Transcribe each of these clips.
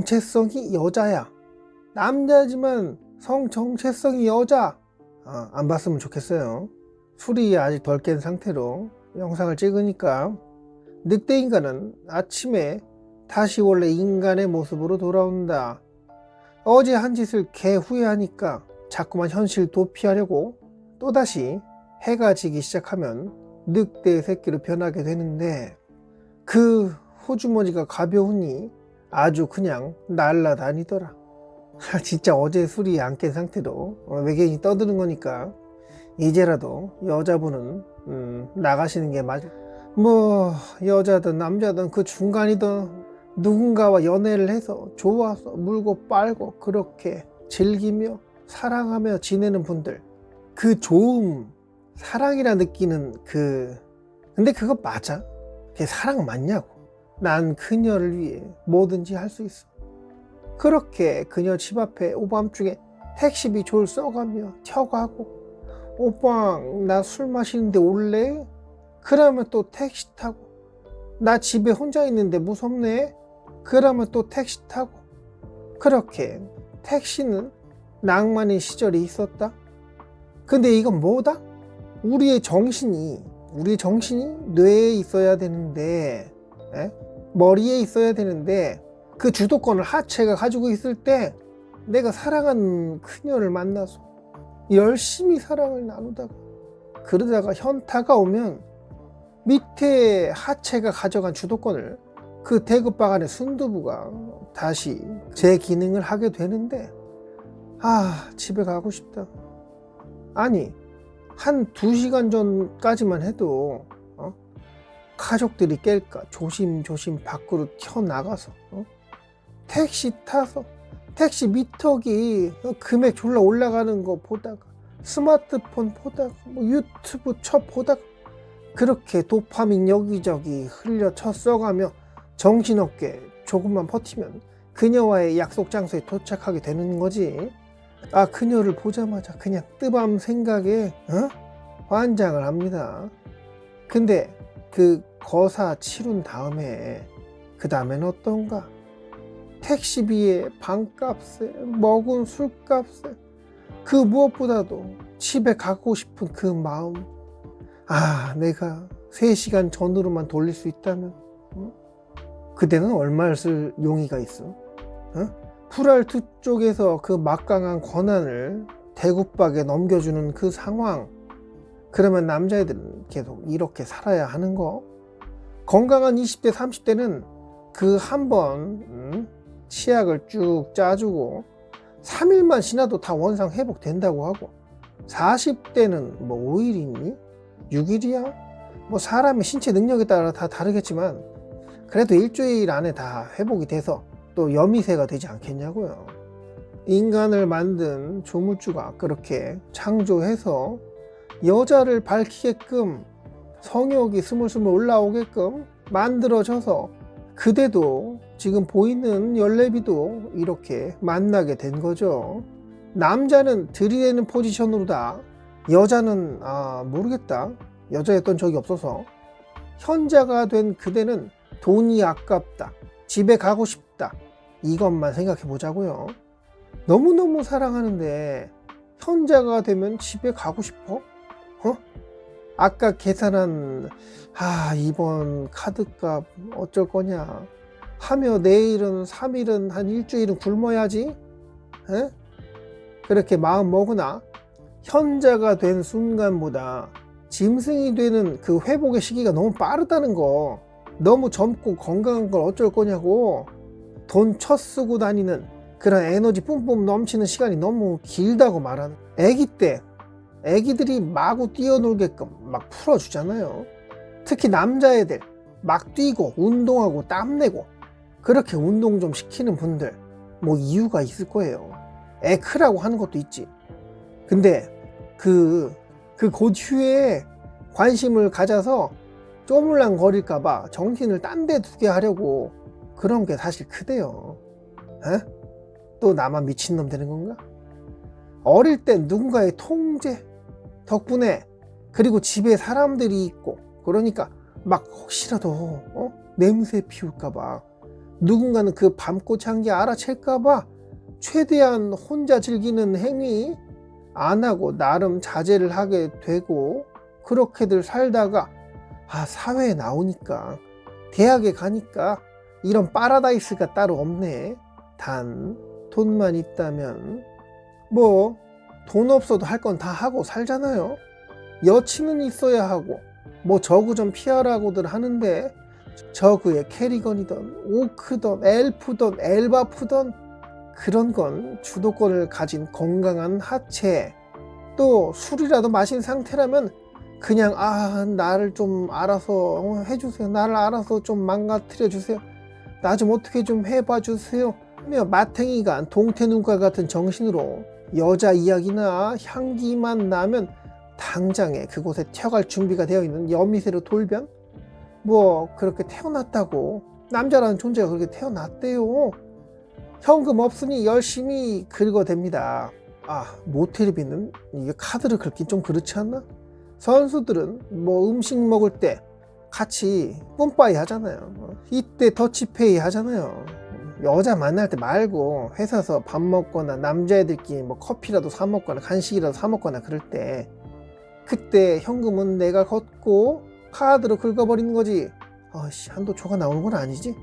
정체성이 여자야. 남자지만 성 정체성이 여자. 안 봤으면 좋겠어요. 술이 아직 덜 깬 상태로 영상을 찍으니까 늑대 인간은 아침에 다시 원래 인간의 모습으로 돌아온다. 어제 한 짓을 개 후회하니까 자꾸만 현실 도피하려고 또다시 해가 지기 시작하면 늑대의 새끼로 변하게 되는데, 그 호주머니가 가벼우니 아주 그냥 날라다니더라. 진짜 어제 술이 안 깬 상태로 외계인이 떠드는 거니까 이제라도 여자분은 나가시는 게 맞아. 뭐 여자든 남자든 그 중간이든 누군가와 연애를 해서 좋아서 물고 빨고 그렇게 즐기며 사랑하며 지내는 분들, 그 좋음, 사랑이라 느끼는 근데 그거 맞아? 그게 사랑 맞냐고. 난 그녀를 위해 뭐든지 할 수 있어. 그렇게 그녀 집 앞에 오밤중에 택시비 졸 써가며 튀어가고, 오빠 나 술 마시는데 올래? 그러면 또 택시 타고, 나 집에 혼자 있는데 무섭네? 그러면 또 택시 타고. 그렇게 택시는 낭만의 시절이 있었다. 근데 이건 뭐다? 우리의 정신이 뇌에 있어야 되는데, 머리에 있어야 되는데, 그 주도권을 하체가 가지고 있을 때 내가 사랑하는 그녀를 만나서 열심히 사랑을 나누다가 그러다가 현타가 오면 밑에 하체가 가져간 주도권을 그 대급박안의 순두부가 다시 제 기능을 하게 되는데, 집에 가고 싶다. 아니, 한 2시간 전까지만 해도 가족들이 깰까 조심조심 밖으로 튀어나가서 택시 타서 택시 미터기 금액 졸라 올라가는 거 보다가, 스마트폰 보다가, 뭐 유튜브 보다가 그렇게 도파민 여기저기 흘려쳐 써가며 정신없게 조금만 버티면 그녀와의 약속 장소에 도착하게 되는 거지. 그녀를 보자마자 그냥 뜨밤 생각에 환장을 합니다. 근데 그 거사 치룬 다음에 그 다음엔 어떤가? 택시비에 방값에 먹은 술값에 그 무엇보다도 집에 가고 싶은 그 마음. 내가 3시간 전으로만 돌릴 수 있다면 그대는 얼마를 쓸 용의가 있어? 풀알트 쪽에서 그 막강한 권한을 대국박에 넘겨주는 그 상황. 그러면 남자애들은 계속 이렇게 살아야 하는 거? 건강한 20대 30대는 그 한 번 치약을 쭉 짜주고 3일만 지나도 다 원상 회복된다고 하고, 40대는 뭐 5일이니? 6일이야? 뭐 사람의 신체 능력에 따라 다 다르겠지만 그래도 일주일 안에 다 회복이 돼서 또 여미새가 되지 않겠냐고요. 인간을 만든 조물주가 그렇게 창조해서 여자를 밝히게끔, 성욕이 스물스물 올라오게끔 만들어져서 그대도 지금 보이는 열내비도 이렇게 만나게 된 거죠. 남자는 들이대는 포지션으로다. 여자는 모르겠다. 여자였던 적이 없어서. 현자가 된 그대는 돈이 아깝다, 집에 가고 싶다, 이것만 생각해 보자고요. 너무너무 사랑하는데 현자가 되면 집에 가고 싶어? 아까 계산한 이번 카드값 어쩔 거냐 하며 내일은 3일은 한 일주일은 굶어야지? 그렇게 마음 먹으나 현자가 된 순간보다 짐승이 되는 그 회복의 시기가 너무 빠르다는 거. 너무 젊고 건강한 걸 어쩔 거냐고. 돈 쳐쓰고 다니는 그런 에너지 뿜뿜 넘치는 시간이 너무 길다고 말하는. 애기 때 애기들이 마구 뛰어놀게끔 막 풀어주잖아요. 특히 남자애들 막 뛰고 운동하고 땀내고 그렇게 운동 좀 시키는 분들 뭐 이유가 있을 거예요. 애 크라고 하는 것도 있지. 근데 곧 휴에 관심을 가져서 쪼물랑 거릴까봐 정신을 딴 데 두게 하려고 그런 게 사실 크대요. 또 나만 미친놈 되는 건가? 어릴 땐 누군가의 통제 덕분에, 그리고 집에 사람들이 있고 그러니까 막 혹시라도 냄새 피울까봐 누군가는 그 밤꽃 향기 알아챌까봐 최대한 혼자 즐기는 행위 안 하고 나름 자제를 하게 되고 그렇게들 살다가 사회에 나오니까 대학에 가니까 이런 파라다이스가 따로 없네. 단 돈만 있다면 뭐 돈 없어도 할 건 다 하고 살잖아요. 여친은 있어야 하고 뭐 저그 좀 피하라고들 하는데 저그의 캐리건이던 오크던 엘프던 엘바프던 그런 건 주도권을 가진 건강한 하체, 또 술이라도 마신 상태라면 그냥 나를 좀 알아서 해주세요. 나를 알아서 좀 망가뜨려 주세요. 나 좀 어떻게 좀 해봐 주세요. 하며 마탱이가 동태눈과 같은 정신으로 여자 이야기나 향기만 나면 당장에 그곳에 튀어갈 준비가 되어 있는 여미새로 돌변? 뭐 그렇게 태어났다고, 남자라는 존재가 그렇게 태어났대요. 현금 없으니 열심히 긁어댑니다. 모텔비는 이게 카드를 긁긴 좀 그렇지 않나? 선수들은 뭐 음식 먹을 때 같이 뿜빠이 하잖아요. 이때 더치페이 하잖아요. 여자 만날 때 말고 회사에서 밥 먹거나 남자애들끼리 뭐 커피라도 사 먹거나 간식이라도 사 먹거나 그럴 때 그때 현금은 내가 걷고 카드로 긁어버리는 거지. 한도 초과 나오는 건 아니지?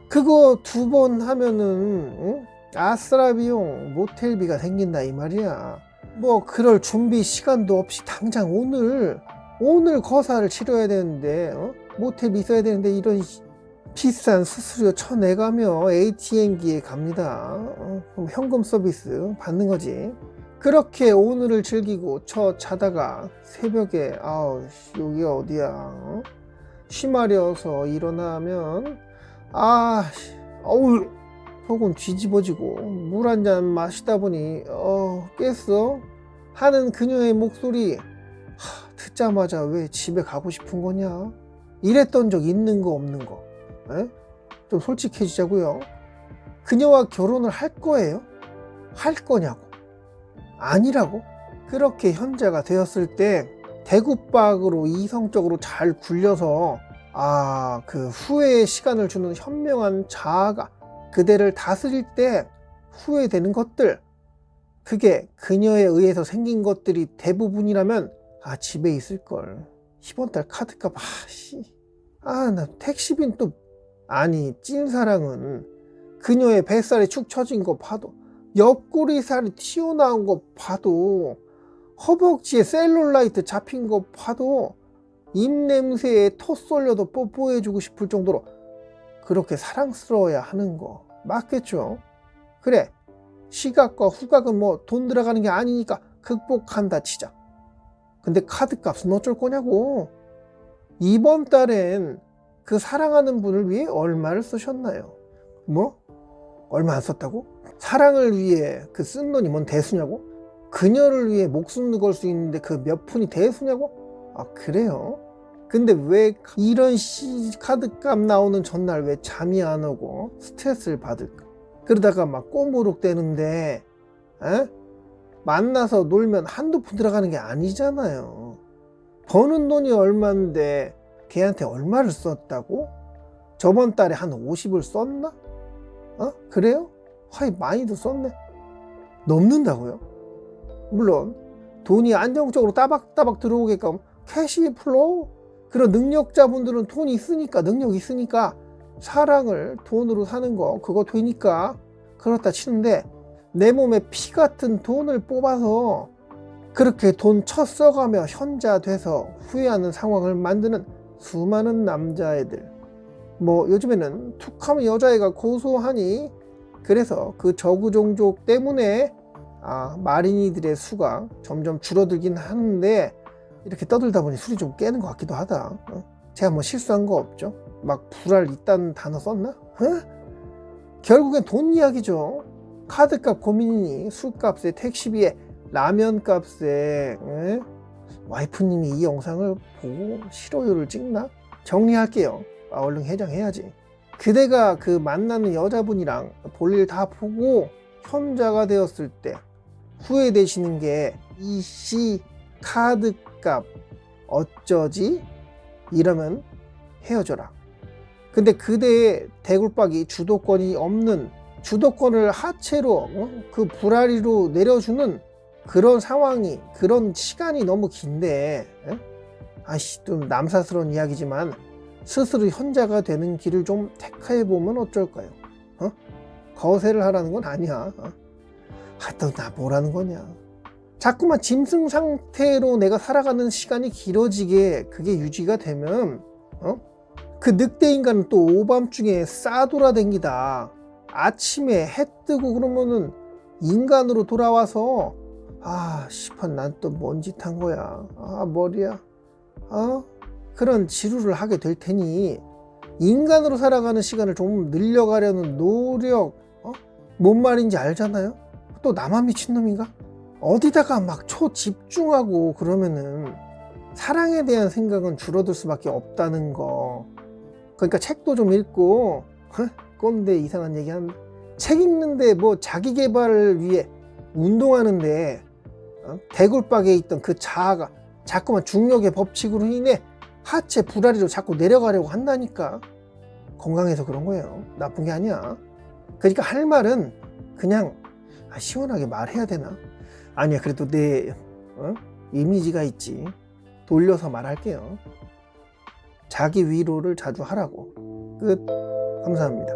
그거 2번 하면은 아싸라 비용 모텔비가 생긴다 이 말이야. 뭐 그럴 준비 시간도 없이 당장 오늘 거사를 치러야 되는데 모텔비 있어야 되는데 이런 비싼 수수료 쳐내가며 ATM기에 갑니다. 그럼 현금 서비스 받는 거지. 그렇게 오늘을 즐기고 자다가 새벽에 여기 어디야? 쉬마려서 일어나면 속은 뒤집어지고 물 한 잔 마시다 보니 깼어? 하는 그녀의 목소리 듣자마자 왜 집에 가고 싶은 거냐? 이랬던 적 있는 거 없는 거? 좀 솔직해지자고요. 그녀와 결혼을 할 거예요? 할 거냐고? 아니라고? 그렇게 현자가 되었을 때 대구박으로 이성적으로 잘 굴려서 그 후회의 시간을 주는 현명한 자아가 그대를 다스릴 때 후회되는 것들, 그게 그녀에 의해서 생긴 것들이 대부분이라면 집에 있을걸. 이번 달 카드값 나 택시빈 또 찐사랑은 그녀의 뱃살이 축 처진 거 봐도, 옆구리 살이 튀어나온 거 봐도, 허벅지에 셀룰라이트 잡힌 거 봐도 입냄새에 텄 쏠려도 뽀뽀해주고 싶을 정도로 그렇게 사랑스러워야 하는 거 맞겠죠? 그래, 시각과 후각은 뭐 돈 들어가는 게 아니니까 극복한다 치자. 근데 카드값은 어쩔 거냐고. 이번 달엔 그 사랑하는 분을 위해 얼마를 쓰셨나요? 뭐? 얼마 안 썼다고? 사랑을 위해 그 쓴 돈이 뭔 대수냐고? 그녀를 위해 목숨을 걸 수 있는데 그 몇 푼이 대수냐고? 그래요? 근데 왜 이런 카드값 나오는 전날 왜 잠이 안 오고 스트레스를 받을까? 그러다가 막 꼬무룩대는데 만나서 놀면 한두 푼 들어가는 게 아니잖아요. 버는 돈이 얼만데 걔한테 얼마를 썼다고? 저번 달에 한 50을 썼나? 그래요? 많이도 썼네. 넘는다고요? 물론 돈이 안정적으로 따박따박 들어오게끔 캐시 플로우, 그런 능력자분들은 돈이 있으니까, 능력이 있으니까 사랑을 돈으로 사는 거 그거 되니까 그렇다 치는데, 내 몸에 피 같은 돈을 뽑아서 그렇게 돈 쳐써가며 현자 돼서 후회하는 상황을 만드는 수많은 남자애들, 뭐 요즘에는 툭하면 여자애가 고소하니 그래서 그 저그 종족 때문에 마린이들의 수가 점점 줄어들긴 하는데, 이렇게 떠들다 보니 술이 좀 깨는 것 같기도 하다. 제가 뭐 실수한 거 없죠? 막 불알 있다는 단어 썼나? 결국엔 돈 이야기죠. 카드값 고민이니 술값에 택시비에 라면값에 와이프님이 이 영상을 보고 싫어요를 찍나? 정리할게요. 얼른 해장해야지. 그대가 그 만나는 여자분이랑 볼일 다 보고 현자가 되었을 때 후회되시는 게 이씨 카드값 어쩌지? 이러면 헤어져라. 근데 그대의 대굴박이 주도권이 없는, 주도권을 하체로 그 불알이로 내려주는 그런 상황이, 그런 시간이 너무 긴데, 아이씨, 좀 남사스러운 이야기지만 스스로 현자가 되는 길을 좀 택해보면 어쩔까요? 거세를 하라는 건 아니야. 또 나 뭐라는 거냐. 자꾸만 짐승 상태로 내가 살아가는 시간이 길어지게 그게 유지가 되면 그 늑대 인간은 또 오밤중에 싸돌아댕기다 아침에 해 뜨고 그러면은 인간으로 돌아와서 시판 난 또 뭔 짓 한 거야. 머리야. 그런 지루를 하게 될 테니 인간으로 살아가는 시간을 좀 늘려가려는 노력, 뭔 말인지 알잖아요? 또 나만 미친놈인가? 어디다가 막 초집중하고 그러면은 사랑에 대한 생각은 줄어들 수밖에 없다는 거. 그러니까 책도 좀 읽고, 꼰대 이상한 얘기 하는데, 책 읽는데 뭐 자기 개발을 위해 운동하는데 대굴박에 있던 그 자아가 자꾸만 중력의 법칙으로 인해 하체 불알이로 자꾸 내려가려고 한다니까. 건강해서 그런 거예요. 나쁜 게 아니야. 그러니까 할 말은 그냥 시원하게 말해야 되나? 아니야, 그래도 내 이미지가 있지. 돌려서 말할게요. 자기 위로를 자주 하라고. 끝. 감사합니다.